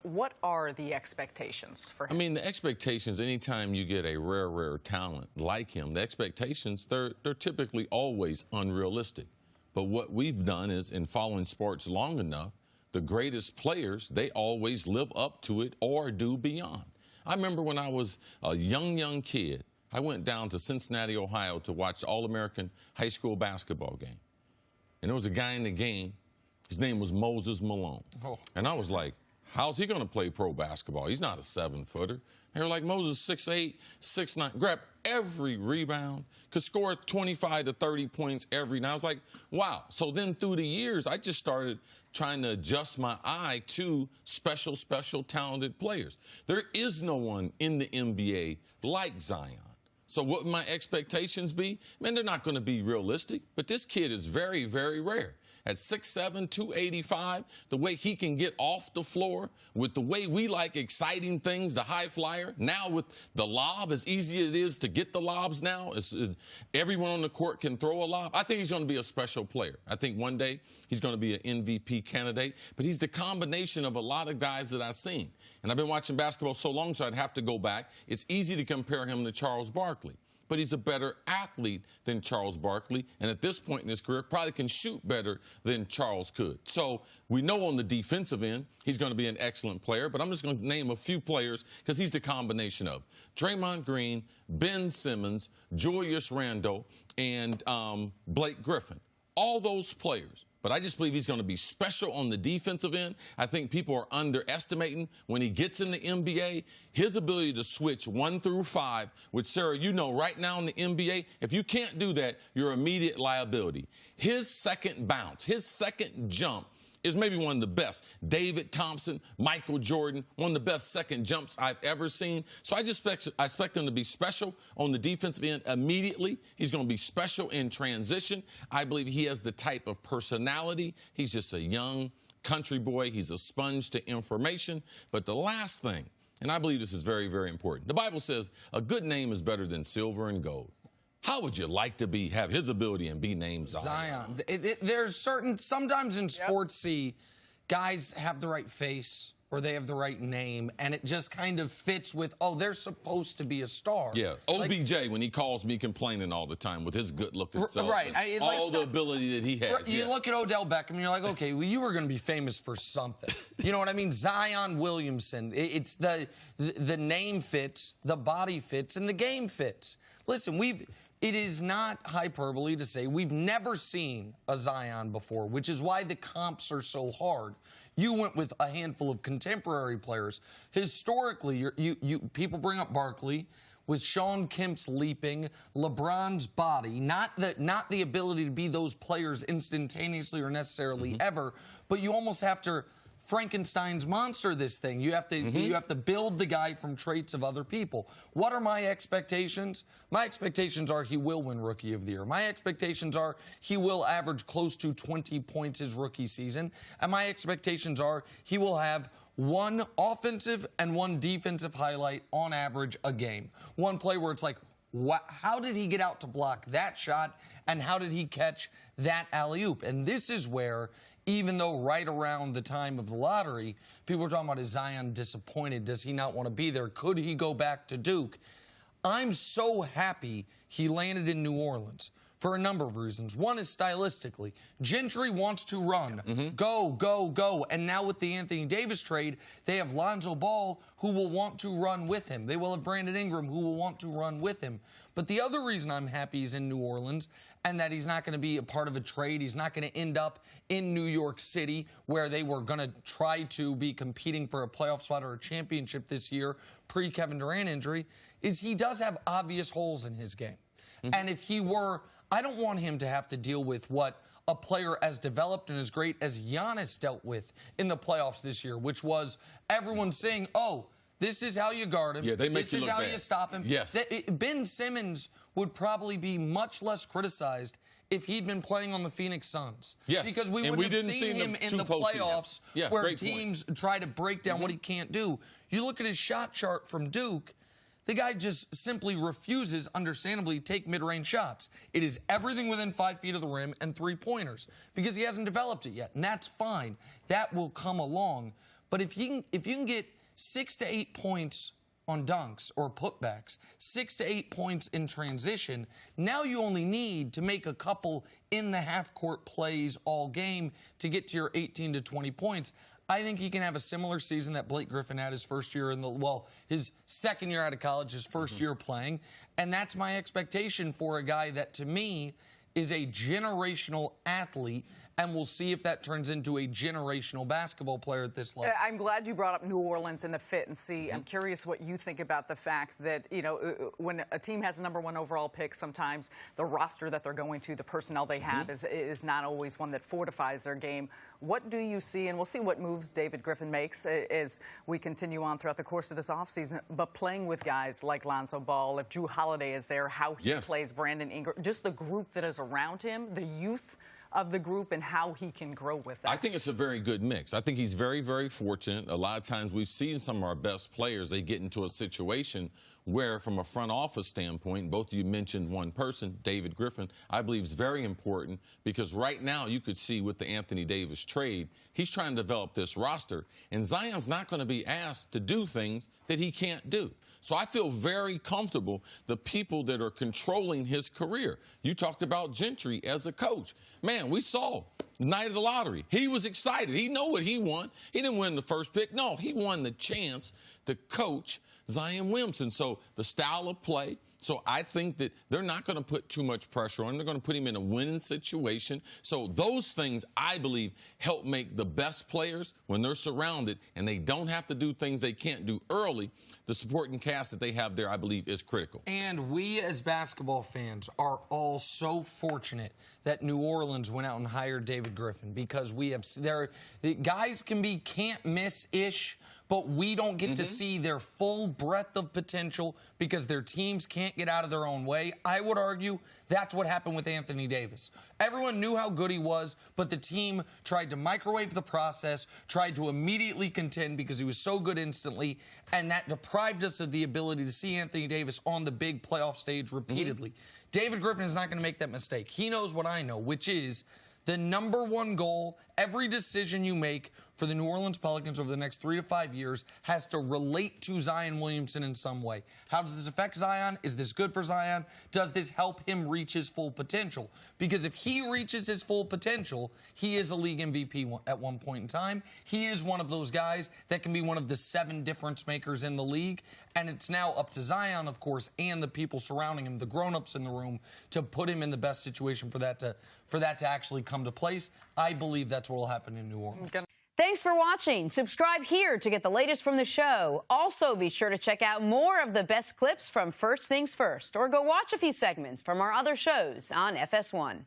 what are the expectations for him? I mean, the expectations, anytime you get a rare talent like him, the expectations, they're typically always unrealistic. But what we've done is, in following sports long enough, the greatest players, they always live up to it or do beyond. I remember when I was a young kid, I went down to Cincinnati, Ohio to watch the All-American high school basketball game. And there was a guy in the game, his name was Moses Malone. Oh. And I was like, how's he going to play pro basketball? He's not a 7-footer. They were like, Moses, 6'8", 6'9", grab every rebound, could score 25 to 30 points every night. I was like, wow. So then through the years, I just started trying to adjust my eye to special talented players. There is no one in the NBA like Zion. So what would my expectations be? Man, they're not going to be realistic, but this kid is very rare. At 6'7", 285, the way he can get off the floor, with the way we like exciting things, the high flyer, now with the lob, as easy as it is to get the lobs now, everyone on the court can throw a lob. I think he's going to be a special player. I think one day he's going to be an MVP candidate, but he's the combination of a lot of guys that I've seen. And I've been watching basketball so long, so I'd have to go back. It's easy to compare him to Charles Barkley, but he's a better athlete than Charles Barkley, and at this point in his career, probably can shoot better than Charles could. So we know on the defensive end, he's going to be an excellent player, but I'm just going to name a few players because he's the combination of Draymond Green, Ben Simmons, Julius Randle, and Blake Griffin. All those players. But I just believe he's going to be special on the defensive end. I think people are underestimating when he gets in the NBA, his ability to switch 1 through 5, which, Sarah, you know, right now in the NBA, if you can't do that, you're immediate liability. His second bounce, his second jump is maybe one of the best. David Thompson, Michael Jordan, one of the best second jumps I've ever seen. So I expect him to be special on the defensive end immediately. He's going to be special in transition. I believe he has the type of personality. He's just a young country boy. He's a sponge to information. But the last thing, and I believe this is very important, the Bible says a good name is better than silver and gold. How would you like to have his ability and be named Zion? There's sometimes in sports, guys have the right face or they have the right name, and it just kind of fits with, oh, they're supposed to be a star. Yeah, OBJ, when he calls me complaining all the time with his good-looking self, right? All the ability that he has. You look at Odell Beckham, and you're like, okay, well, you were going to be famous for something. You know what I mean? Zion Williamson. It's the name fits, the body fits, and the game fits. Listen, it is not hyperbole to say we've never seen a Zion before, which is why the comps are so hard. You went with a handful of contemporary players. Historically, people bring up Barkley with Sean Kemp's leaping, LeBron's body, not the ability to be those players instantaneously or necessarily ever, but you almost have to Frankenstein's monster this thing. You have to build the guy from traits of other people. What are my expectations? My expectations are he will win Rookie of the Year. My expectations are he will average close to 20 points his rookie season. And my expectations are he will have one offensive and one defensive highlight on average a game. One play where it's like, how did he get out to block that shot, and how did he catch that alley-oop? And this is where, even though right around the time of the lottery, people were talking about, is Zion disappointed? Does he not want to be there? Could he go back to Duke? I'm so happy he landed in New Orleans for a number of reasons. One is stylistically. Gentry wants to run. Go. And now with the Anthony Davis trade, they have Lonzo Ball who will want to run with him. They will have Brandon Ingram who will want to run with him. But the other reason I'm happy he's in New Orleans and that he's not going to be a part of a trade, he's not going to end up in New York City where they were going to try to be competing for a playoff spot or a championship this year pre-Kevin Durant injury, is he does have obvious holes in his game. And if he were, I don't want him to have to deal with what a player as developed and as great as Giannis dealt with in the playoffs this year, which was everyone saying, oh, this is how you guard him. Yeah, they make you look bad. This is how you stop him. Yes. Ben Simmons would probably be much less criticized if he'd been playing on the Phoenix Suns. Yes. Because we wouldn't have seen him in the playoffs where teams try to break down what he can't do. You look at his shot chart from Duke, the guy just simply refuses, understandably, to take mid-range shots. It is everything within 5 feet of the rim and three-pointers because he hasn't developed it yet, and that's fine. That will come along. But if you can get 6 to 8 points on dunks or putbacks, 6 to 8 points in transition, now you only need to make a couple in the half-court plays all game to get to your 18 to 20 points. I think he can have a similar season that Blake Griffin had his first year his second year out of college, his first year playing. And that's my expectation for a guy that, to me, is a generational athlete, and we'll see if that turns into a generational basketball player at this level. I'm glad you brought up New Orleans and the fit, and see, I'm curious what you think about the fact that, when a team has a #1 overall pick, sometimes the roster that they're going to, the personnel they have is not always one that fortifies their game. What do you see, and we'll see what moves David Griffin makes as we continue on throughout the course of this offseason, but playing with guys like Lonzo Ball, if Drew Holiday is there, how he plays, Brandon Ingram, just the group that is around him, the youth of the group, and how he can grow with that. I think it's a very good mix. I think he's very, very fortunate. A lot of times we've seen some of our best players, they get into a situation where, from a front office standpoint, both of you mentioned one person, David Griffin, I believe is very important, because right now you could see with the Anthony Davis trade, he's trying to develop this roster, and Zion's not going to be asked to do things that he can't do. So I feel very comfortable the people that are controlling his career. You talked about Gentry as a coach. Man, we saw the night of the lottery. He was excited. He knew what he won. He didn't win the first pick. No, he won the chance to coach Zion Williamson. So the style of play. So I think that they're not going to put too much pressure on him. They're going to put him in a winning situation. So those things, I believe, help make the best players, when they're surrounded and they don't have to do things they can't do early, the supporting cast that they have there, I believe, is critical. And we as basketball fans are all so fortunate that New Orleans went out and hired David Griffin, because the guys can be can't-miss-ish, but we don't get to see their full breadth of potential because their teams can't get out of their own way. I would argue that's what happened with Anthony Davis. Everyone knew how good he was, but the team tried to microwave the process, tried to immediately contend because he was so good instantly, and that deprived us of the ability to see Anthony Davis on the big playoff stage repeatedly. David Griffin is not going to make that mistake. He knows what I know, which is the #1 goal, every decision you make for the New Orleans Pelicans over the next 3 to 5 years has to relate to Zion Williamson in some way. How does this affect Zion? Is this good for Zion? Does this help him reach his full potential? Because if he reaches his full potential, he is a league MVP at one point in time. He is one of those guys that can be one of the 7 difference makers in the league. And it's now up to Zion, of course, and the people surrounding him, the grown-ups in the room, to put him in the best situation for that to actually come to place. I believe that's what will happen in New Orleans. Thanks for watching. Subscribe here to get the latest from the show. Also, be sure to check out more of the best clips from First Things First, or go watch a few segments from our other shows on FS1.